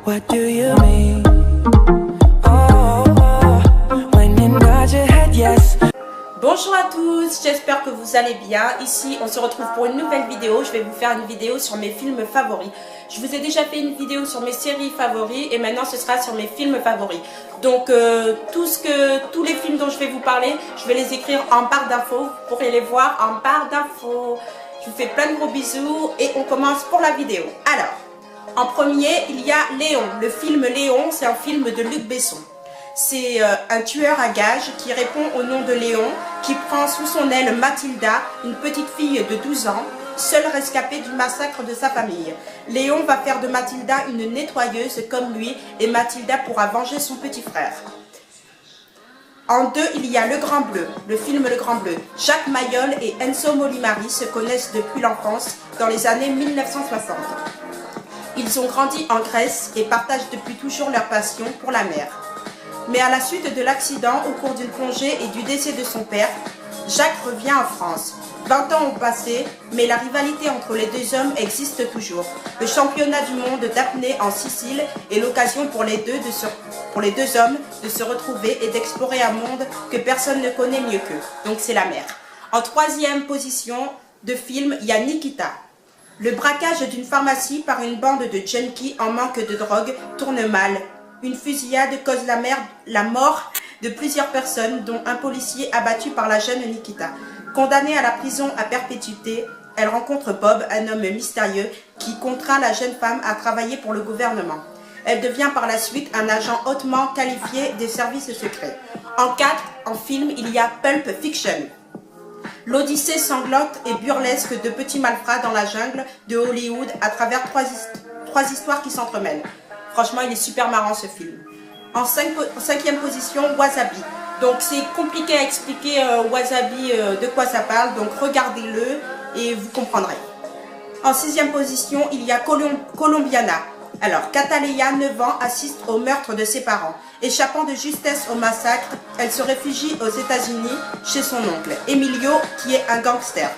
What do you mean? Oh, when you nod your head, yes. Bonjour à tous, j'espère que vous allez bien. Ici, on se retrouve pour une nouvelle vidéo. Je vais vous faire une vidéo sur mes films favoris. Je vous ai déjà fait une vidéo sur mes séries favoris et maintenant ce sera sur mes films favoris. Donc, tous les films dont je vais vous parler, je vais les écrire en barre d'infos. Vous pourrez les voir en barre d'infos. Je vous fais plein de gros bisous et on commence pour la vidéo. Alors, en premier, il y a Léon. Le film Léon, c'est un film de Luc Besson. C'est un tueur à gages qui répond au nom de Léon, qui prend sous son aile Mathilda, une petite fille de 12 ans, seule rescapée du massacre de sa famille. Léon va faire de Mathilda une nettoyeuse comme lui et Mathilda pourra venger son petit frère. En deux, il y a Le Grand Bleu, le film Le Grand Bleu. Jacques Mayol et Enzo Molimari se connaissent depuis l'enfance dans les années 1960. Ils ont grandi en Grèce et partagent depuis toujours leur passion pour la mer. Mais à la suite de l'accident, au cours d'une plongée et du décès de son père, Jacques revient en France. 20 ans ont passé, mais la rivalité entre les deux hommes existe toujours. Le championnat du monde d'apnée en Sicile est l'occasion pour les deux hommes de se retrouver et d'explorer un monde que personne ne connaît mieux qu'eux. Donc c'est la mer. En troisième position de film, il y a Nikita. Le braquage d'une pharmacie par une bande de junkies en manque de drogue tourne mal. Une fusillade cause la mort de plusieurs personnes, dont un policier abattu par la jeune Nikita. Condamnée à la prison à perpétuité, elle rencontre Bob, un homme mystérieux, qui contraint la jeune femme à travailler pour le gouvernement. Elle devient par la suite un agent hautement qualifié des services secrets. En 4, en film, il y a Pulp Fiction. L'odyssée sanglante et burlesque de petits malfrats dans la jungle de Hollywood à travers trois histoires qui s'entremêlent. Franchement, il est super marrant ce film. En cinquième position, Wasabi. Donc c'est compliqué à expliquer Wasabi de quoi ça parle, donc regardez-le et vous comprendrez. En sixième position, il y a Colombiana. Alors, Catalina, 9 ans, assiste au meurtre de ses parents. Échappant de justesse au massacre, elle se réfugie aux États-Unis chez son oncle, Emilio, qui est un gangster.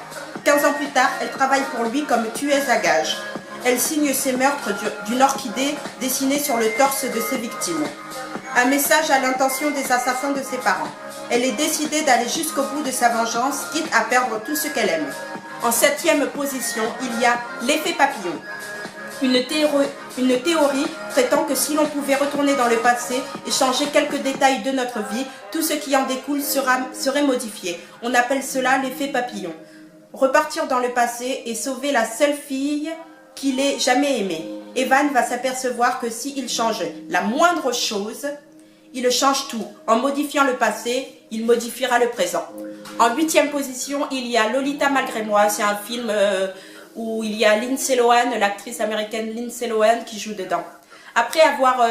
15 ans plus tard, elle travaille pour lui comme tueuse à gages. Elle signe ses meurtres d'une orchidée dessinée sur le torse de ses victimes. Un message à l'intention des assassins de ses parents. Elle est décidée d'aller jusqu'au bout de sa vengeance, quitte à perdre tout ce qu'elle aime. En septième position, il y a L'effet papillon. Une théorie prétend que si l'on pouvait retourner dans le passé et changer quelques détails de notre vie, tout ce qui en découle serait modifié. On appelle cela l'effet papillon. Repartir dans le passé et sauver la seule fille qu'il ait jamais aimé. Evan va s'apercevoir que s'il change la moindre chose, il change tout. En modifiant le passé, il modifiera le présent. En huitième position, il y a Lolita malgré moi. C'est un film où il y a Lindsay Lohan, l'actrice américaine Lindsay Lohan qui joue dedans. Après avoir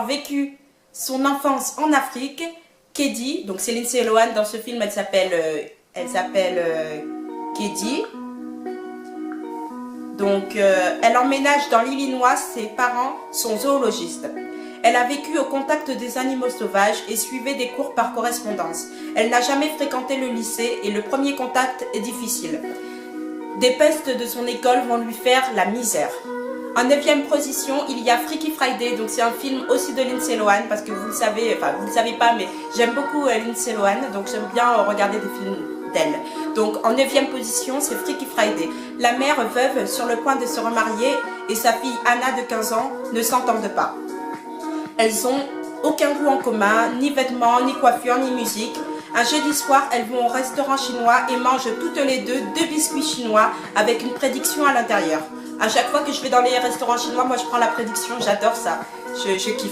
vécu son enfance en Afrique, Keddy, donc c'est Lindsay Lohan dans ce film, elle s'appelle Keddy. Donc, elle emménage dans l'Illinois, ses parents sont zoologistes. Elle a vécu au contact des animaux sauvages et suivait des cours par correspondance. Elle n'a jamais fréquenté le lycée et le premier contact est difficile. Des pestes de son école vont lui faire la misère. En 9e position, il y a Freaky Friday, donc c'est un film aussi de Lindsay Lohan, parce que vous le savez, enfin vous le savez pas, mais j'aime beaucoup Lindsay Lohan, donc j'aime bien regarder des films d'elle. Donc en 9e position, c'est Freaky Friday. La mère veuve sur le point de se remarier et sa fille Anna de 15 ans ne s'entendent pas. Elles ont aucun goût en commun, ni vêtements, ni coiffure, ni musique. Un jeudi soir, elles vont au restaurant chinois et mangent toutes les deux biscuits chinois avec une prédiction à l'intérieur. À chaque fois que je vais dans les restaurants chinois, moi je prends la prédiction, j'adore ça, je kiffe.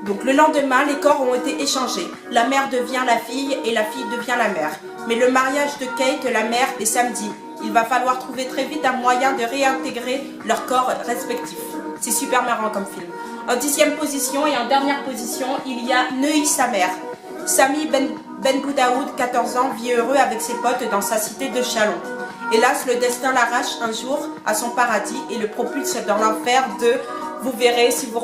Donc le lendemain, les corps ont été échangés. La mère devient la fille et la fille devient la mère. Mais le mariage de Kate, la mère, est samedi. Il va falloir trouver très vite un moyen de réintégrer leurs corps respectifs. C'est super marrant comme film. En 10e position et en dernière position, il y a Neuilly sa mère. Sami Ben Boudaoud, 14 ans, vit heureux avec ses potes dans sa cité de Chalon. Hélas, le destin l'arrache un jour à son paradis et le propulse dans l'enfer de... Vous verrez si vous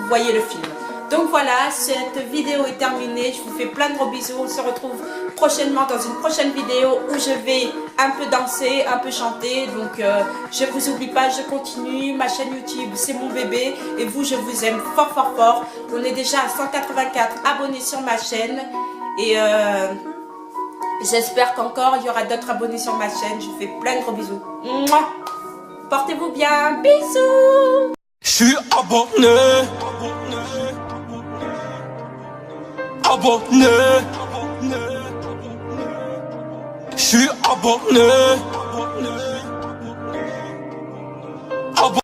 voyez le film. Donc voilà, cette vidéo est terminée. Je vous fais plein de gros bisous. On se retrouve prochainement dans une prochaine vidéo où je vais un peu danser, un peu chanter. Donc je vous oublie pas, je continue. Ma chaîne YouTube, c'est mon bébé. Et vous, je vous aime fort fort fort. On est déjà à 184 abonnés sur ma chaîne. Et j'espère qu'encore il y aura d'autres abonnés sur ma chaîne. Je vous fais plein de gros bisous. Mouah. Portez-vous bien. Bisous. Je suis abonné. Abonné. Je suis abonné.